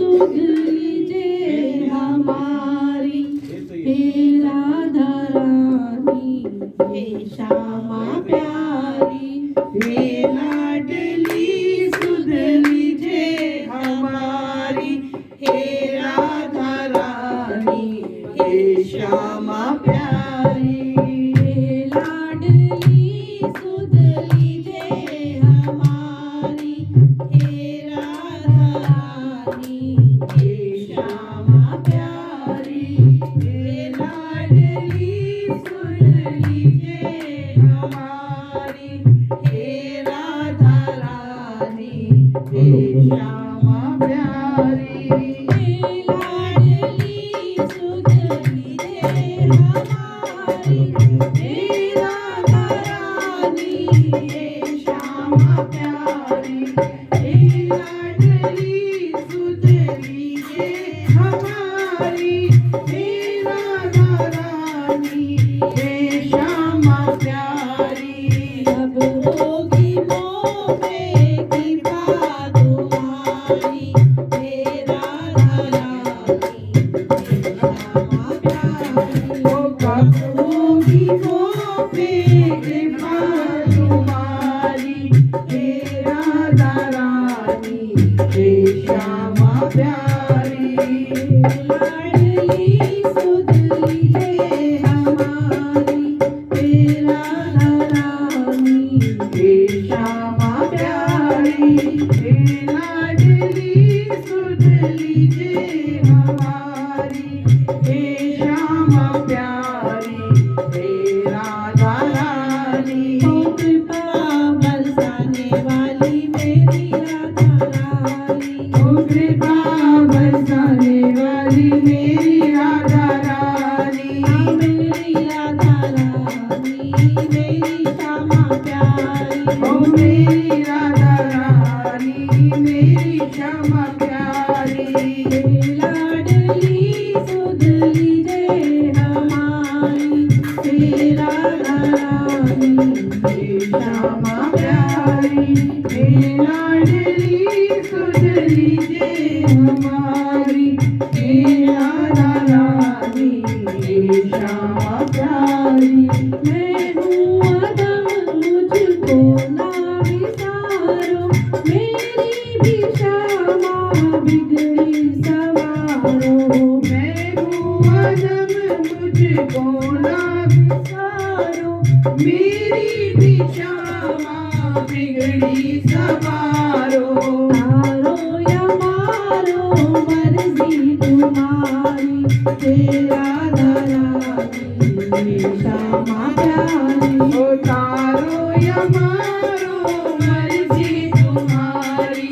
सुध लीजे हमारी, हे राधा रानी, हे श्यामा प्यारी, हे लाडली सुध लीजे हमारी, हे राधा रानी, हे श्यामा प्यारी, हे लाडली सुध लीजे हमारी, हे राधा रानी, हे श्यामा प्यारी, हे लाडली सुध लीजे हमारी, हे राधा रानी, हे श्यामा प्यारी, हे लाडली सुध लीजे हमारी, हे राधा रानी, हे श्यामा प्यारी, हे लाडली सुध लीजे हमारी, हे राधा रानी, हे श्यामा प्यारी। अब होगी मोह पे कृपा तुम्हारी, हे राधा रानी, हे श्यामा प्यारी। ओ कब होगी मोह पे कृपा तुम्हारी, हे राधा रानी, हे श्यामा प्यारी। लाडली सुध लीजे हमारी, हे राधा रानी, हे श्यामा प्यारी, हे लाडली सुध लीजे हमारी, हे श्यामा प्यारी, हे राधा रानी। ओ कृपा बरसाने वाली मेरी राधा रानी, ओ कृपा बरसाने वाली मेरी राधा रानी, मेरी राधा रानी, मेरी श्यामा प्यारी, ओ मेरी राधा रानी, मेरी श्यामा प्यारी। हे लाडली सुध लीजे हमारी, हे राधा रानी, हे श्यामा प्यारी, हे लाडली सुध लीजे हमारी, हे राधा रानी, हे श्यामा प्यारी। मैं हूँ अदम मुझको ना विसारो, मेरी भी श्यामा बिगड़ी सवारो। मैं हूँ अदम मुझको ना विसारो, मेरी भी श्यामा बिगड़ी सवारो। तारो या मारो मर्जी तुम्हारी, हे राधा रानी, हे श्यामा प्यारी। ओ तारो या मारो मर्जी तुम्हारी,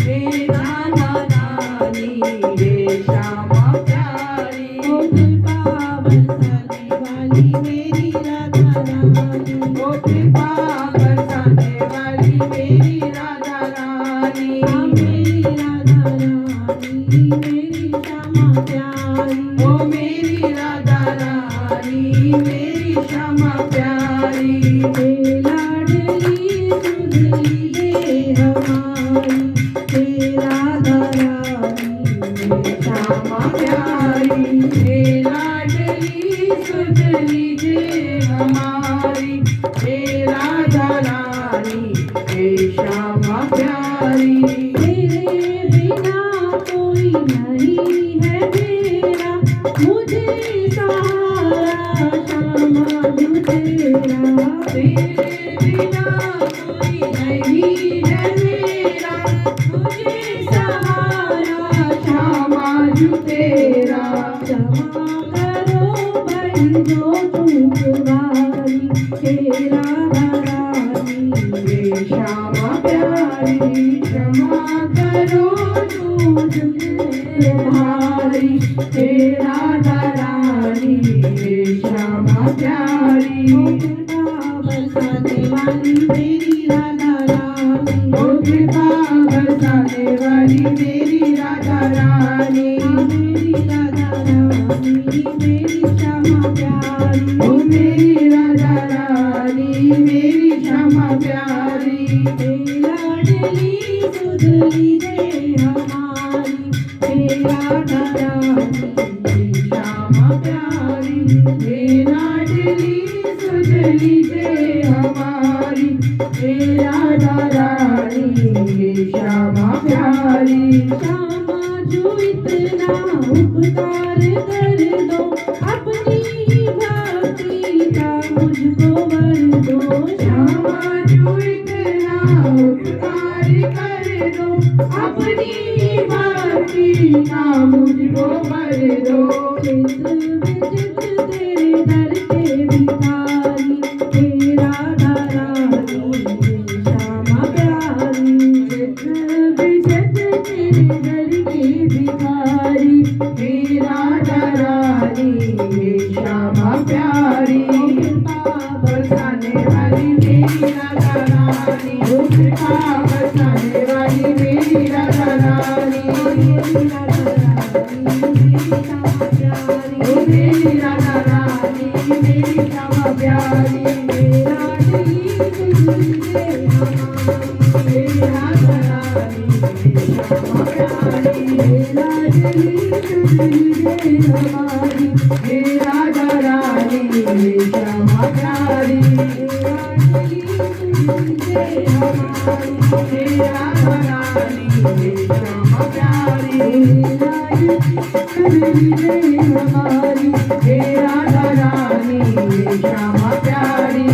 हे राधा रानी, हे श्यामा प्यारी। ओ कृपा बरसाने वाली मेरी राधा रानी, ओ कृपा बरसाने वाली मेरी राधा रानी, मेरी राधा रानी, मेरी श्यामा प्यारी, ओ मेरी राधा रानी, मेरी श्यामा प्यारी। हे लाडली सुध लीजे हमारी, हे राधा रानी, हे श्यामा प्यारी, हे लाडली सुध लीजे हमारी, हे राधा रानी, हे श्यामा प्यारी। तेरे बिना कोई नहीं है मेरा, मुझे सहारा श्यामा तू तेरा। तेरे बिना कोई नहीं है मेरा, मुझे सहारा श्यामा तू तेरा। क्षमा करो भाई जो चूक वारी, हे राधा रानी, हे श्यामा प्यारी। क्षमा करो जो चूक भारी, हे राधा रानी, हे श्यामा प्यारी। ओ कृपा बरसाने वाली मेरी राधा रानी, ओ कृपा बरसाने वाली मेरी राधा रानी, मेरी राधा रानी, मेरी श्यामा प्यारी। ओ मेरी राधा रानी, मेरी श्यामा प्यारी। हे लाडली सुध लीजे हमारी, हे राधा रानी श्यामा प्यारी हे लाडली सुजली जे हमारी हे राधा रानी हे श्यामा प्यारी श्यामा जो इतना उपकार कर दो अपनी भक्ति का मुझको वर दो श्यामा जो इतना उपकार कर दो अपनी भक्ति का मुझको वर दो चित्र विचित्र तेरे दर के भिखारी हे राधा रानी हे श्यामा प्यारी चित्र विचित्र तेरे दर के भिखारी हे राधा रानी हे श्यामा प्यारी बरसाने वाली मेरी राधा रानी कृपा बरसाने वाली मेरी राधा रानी मेरी राधा रानी मेरी श्यामा प्यारी मेरा दिल तुझे हमारी राधा रानी श्यामा प्यारी मेरा दिल तुझे हमारी हे राधा रानी हे श्यामा प्यारी मेरा दिल तुझे हमारी हे राधा रानी हे श्यामा प्यारी मेरा दिल तुझे हमारी हे राधा रानी हे श्यामा प्यारी